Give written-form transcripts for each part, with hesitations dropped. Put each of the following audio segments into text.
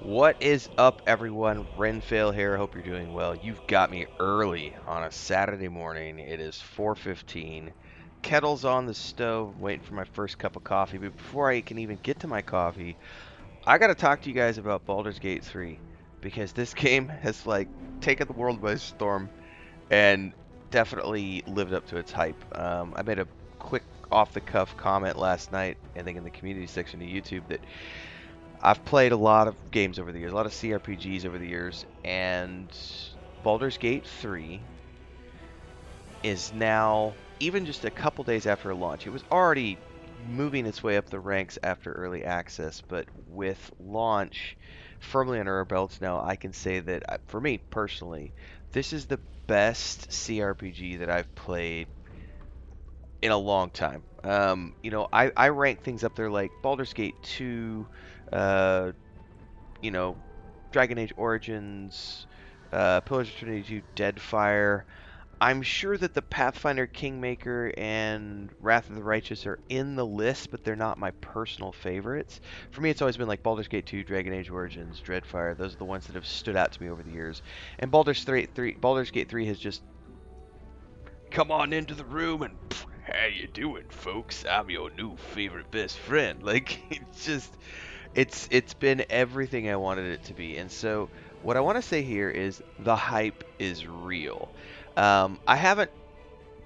What is up, everyone? Renfail here. Hope you're doing well. You've got me early on a Saturday morning. It is 4:15. Kettle's on the stove, waiting for my first cup of coffee. But before I can even get to my coffee, I got to talk to you guys about Baldur's Gate 3 because this game has taken the world by storm and definitely lived up to its hype. I made a quick off-the-cuff comment last night, I think in the community section of YouTube, that I've played a lot of games over the years, a lot of CRPGs over the years, and Baldur's Gate 3 is now, even just a couple days after launch, it was already moving its way up the ranks after early access, but with launch firmly under our belts now, I can say that, for me personally, this is the best CRPG that I've played in a long time. I rank things up there like Baldur's Gate 2, uh, you know, Dragon Age Origins, Pillars of Eternity 2, Deadfire. I'm sure that the Pathfinder Kingmaker and Wrath of the Righteous are in the list, but they're not my personal favorites. For me, it's always been like Baldur's Gate 2, Dragon Age Origins, Dreadfire. Those are the ones that have stood out to me over the years. And Baldur's Gate 3 has just come on into the room and how you doing, folks? I'm your new favorite best friend. Like it's been everything I wanted it to be. And so what I want to say here is the hype is real. I haven't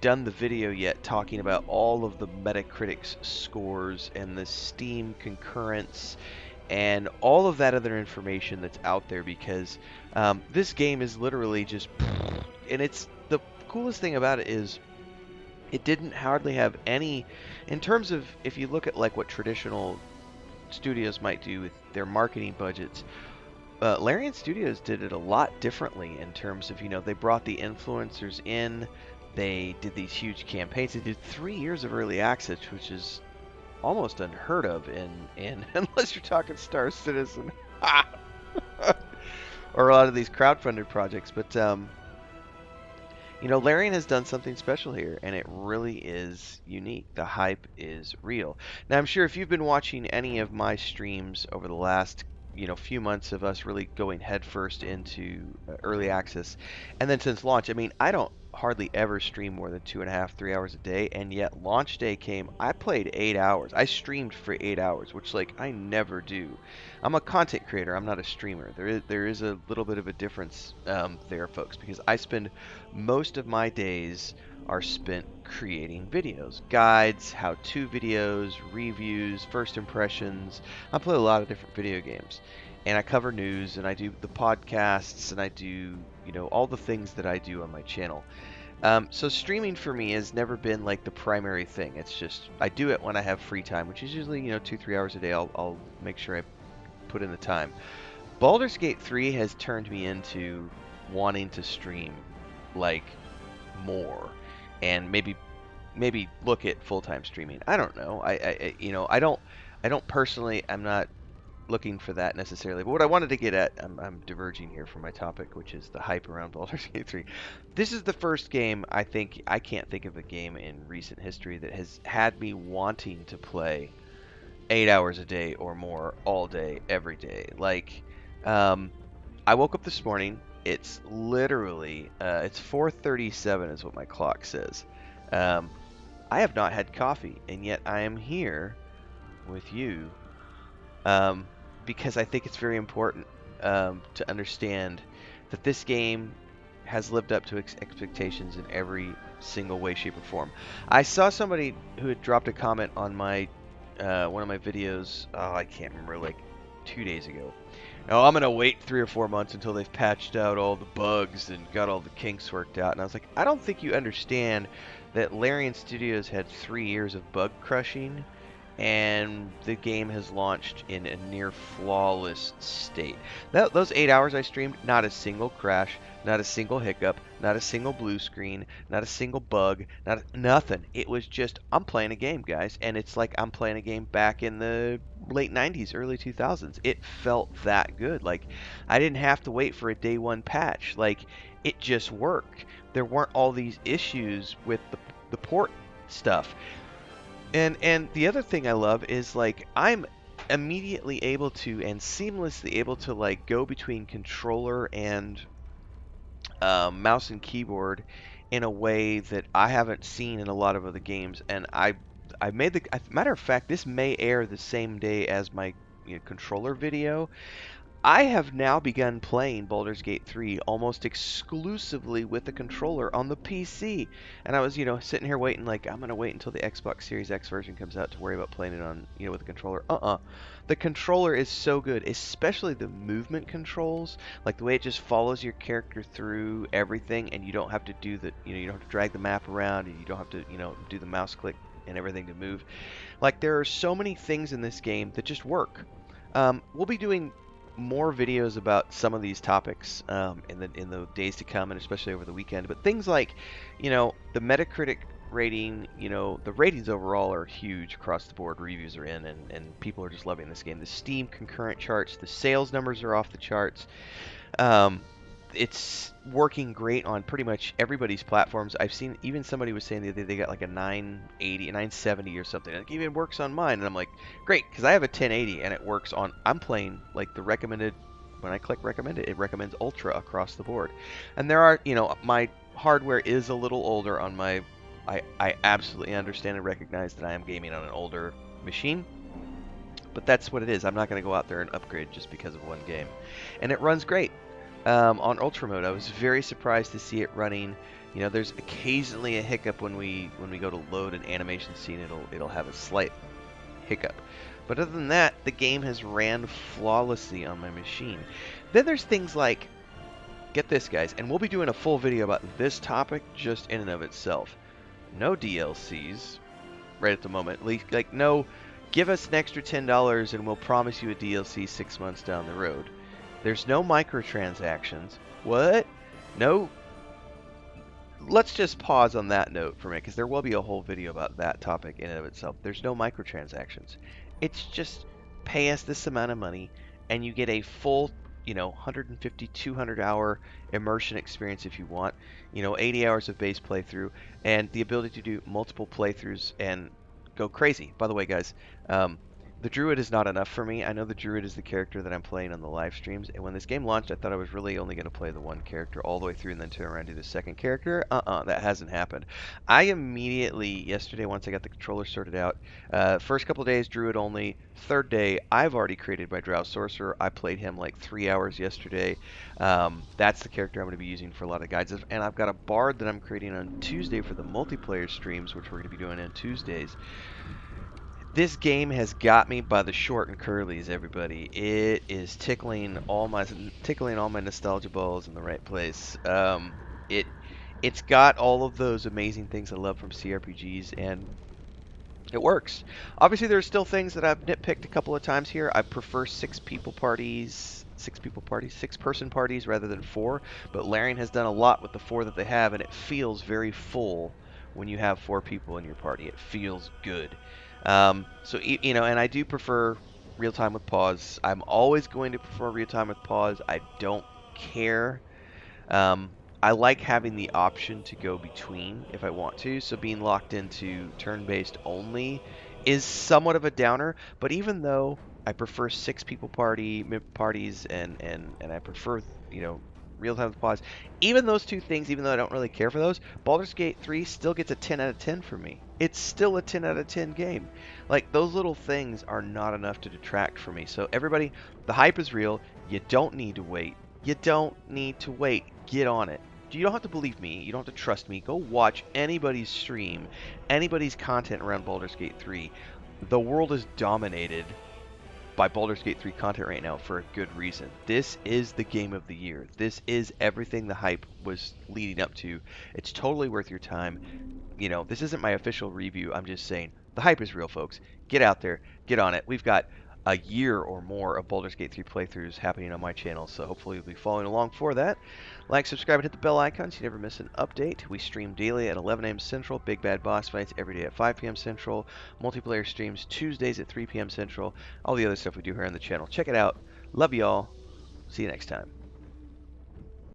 done the video yet talking about all of the Metacritic's scores and the Steam concurrence and all of that other information that's out there because this game is literally just, and it's the coolest thing about it is it didn't hardly have any, in terms of, if you look at like what traditional studios might do with their marketing budgets. Larian Studios did it a lot differently in terms of, they brought the influencers in, they did these huge campaigns. They did 3 years of early access, which is almost unheard of in unless you're talking Star Citizen or a lot of these crowdfunded projects. But Larian has done something special here, and it really is unique. The hype is real. Now, I'm sure if you've been watching any of my streams over the last, few months of us really going headfirst into early access, and then since launch, I mean, I don't hardly ever stream more than 2.5, 3 hours a day, and yet launch day came, I played 8 hours. I streamed for 8 hours, which I never do. I'm a content creator. I'm not a streamer. There is a little bit of a difference there, folks, because I spend most of my days are spent creating videos, guides, how-to videos, reviews, first impressions. I play a lot of different video games, and I cover news, and I do the podcasts, and I do, all the things that I do on my channel. So streaming for me has never been like the primary thing. It's just I do it when I have free time, which is usually 2-3 hours a day. I'll make sure I put in the time. Baldur's Gate 3 has turned me into wanting to stream like more and maybe look at full-time streaming. I don't know. I don't personally, I'm not looking for that necessarily. But what I wanted to get at, I'm diverging here from my topic, which is the hype around Baldur's Gate 3. This is the first game I can't think of a game in recent history that has had me wanting to play 8 hours a day or more all day, every day. I woke up this morning. It's literally, it's 4:37 is what my clock says. Um, I have not had coffee, and yet I am here with you um, because I think it's very important to understand that this game has lived up to expectations in every single way, shape, or form. I saw somebody who had dropped a comment on my one of my videos. Oh, I can't remember, like 2 days ago. Now I'm gonna wait 3 or 4 months until they've patched out all the bugs and got all the kinks worked out. And I was like, I don't think you understand that Larian Studios had 3 years of bug crushing, and the game has launched in a near flawless state. Those 8 hours I streamed, not a single crash, not a single hiccup, not a single blue screen, not a single bug, nothing. It was just, I'm playing a game, guys, and it's like I'm playing a game back in the late 90s, early 2000s. It felt that good. Like, I didn't have to wait for a day one patch. Like, it just worked. There weren't all these issues with the port stuff. And the other thing I love is, like, I'm immediately able to and seamlessly able to like go between controller and mouse and keyboard in a way that I haven't seen in a lot of other games. And I made the matter of fact, this may air the same day as my controller video. I have now begun playing Baldur's Gate 3 almost exclusively with the controller on the PC. And I was, sitting here waiting, like, I'm going to wait until the Xbox Series X version comes out to worry about playing it on, with the controller. The controller is so good, especially the movement controls, like the way it just follows your character through everything, and you don't have to do the, you don't have to drag the map around, and you don't have to, do the mouse click and everything to move. Like, there are so many things in this game that just work. We'll be doing more videos about some of these topics in the days to come, and especially over the weekend. But things like, the Metacritic rating, the ratings overall are huge across the board. Reviews are in, and people are just loving this game. The Steam concurrent charts, the sales numbers are off the charts. Um, it's working great on pretty much everybody's platforms. I've seen even somebody was saying that they got like a 980, a 970 or something. It even works on mine, and I'm like, great, because I have a 1080 and it works on. I'm playing like the recommended. When I click recommend it, it recommends Ultra across the board. And there are, my hardware is a little older on my. I absolutely understand and recognize that I am gaming on an older machine. But that's what it is. I'm not going to go out there and upgrade just because of one game. And it runs great. On Ultra mode, I was very surprised to see it running. There's occasionally a hiccup when we go to load an animation scene. It'll have a slight hiccup. But other than that, the game has ran flawlessly on my machine. Then there's things like, get this guys, and we'll be doing a full video about this topic just in and of itself. No DLCs right at the moment. Like no, give us an extra $10 and we'll promise you a DLC 6 months down the road. There's no microtransactions. What? No. Let's just pause on that note for a minute, because there will be a whole video about that topic in and of itself. There's no microtransactions. It's just pay us this amount of money, and you get a full, 150, 200 hour immersion experience if you want. 80 hours of base playthrough, and the ability to do multiple playthroughs and go crazy. By the way, guys, the Druid is not enough for me. I know the Druid is the character that I'm playing on the live streams, and when this game launched, I thought I was really only going to play the one character all the way through and then turn around and do the second character. That hasn't happened. I immediately, yesterday, once I got the controller sorted out, first couple of days, Druid only. Third day, I've already created my Drow Sorcerer. I played him like 3 hours yesterday. That's the character I'm going to be using for a lot of guides. And I've got a Bard that I'm creating on Tuesday for the multiplayer streams, which we're going to be doing on Tuesdays. This game has got me by the short and curlies, everybody. It is tickling all my nostalgia balls in the right place. It's got all of those amazing things I love from CRPGs, and it works. Obviously, there's still things that I've nitpicked a couple of times here. I prefer six person parties rather than 4. But Larian has done a lot with the 4 that they have, and it feels very full when you have 4 people in your party. It feels good. So, and I do prefer real time with pause. I'm always going to prefer real time with pause. I don't care. I like having the option to go between if I want to. So being locked into turn-based only is somewhat of a downer. But even though I prefer 6 people parties and I prefer, real time with pause, even those two things, even though I don't really care for those, Baldur's Gate 3 still gets a 10 out of 10 for me. It's still a 10 out of 10 game. Like, those little things are not enough to detract for me. So everybody, the hype is real. You don't need to wait. You don't need to wait. Get on it. You don't have to believe me. You don't have to trust me. Go watch anybody's stream, anybody's content around Baldur's Gate 3. The world is dominated by Baldur's Gate 3 content right now for a good reason. This is the game of the year. This is everything the hype was leading up to. It's totally worth your time. This isn't my official review. I'm just saying the hype is real, folks. Get out there. Get on it. We've got a year or more of Baldur's Gate 3 playthroughs happening on my channel, so hopefully you'll be following along for that. Like, subscribe, and hit the bell icon so you never miss an update. We stream daily at 11 a.m. Central, big bad boss fights every day at 5 p.m. Central, multiplayer streams Tuesdays at 3 p.m. Central, all the other stuff we do here on the channel. Check it out. Love y'all. See you next time.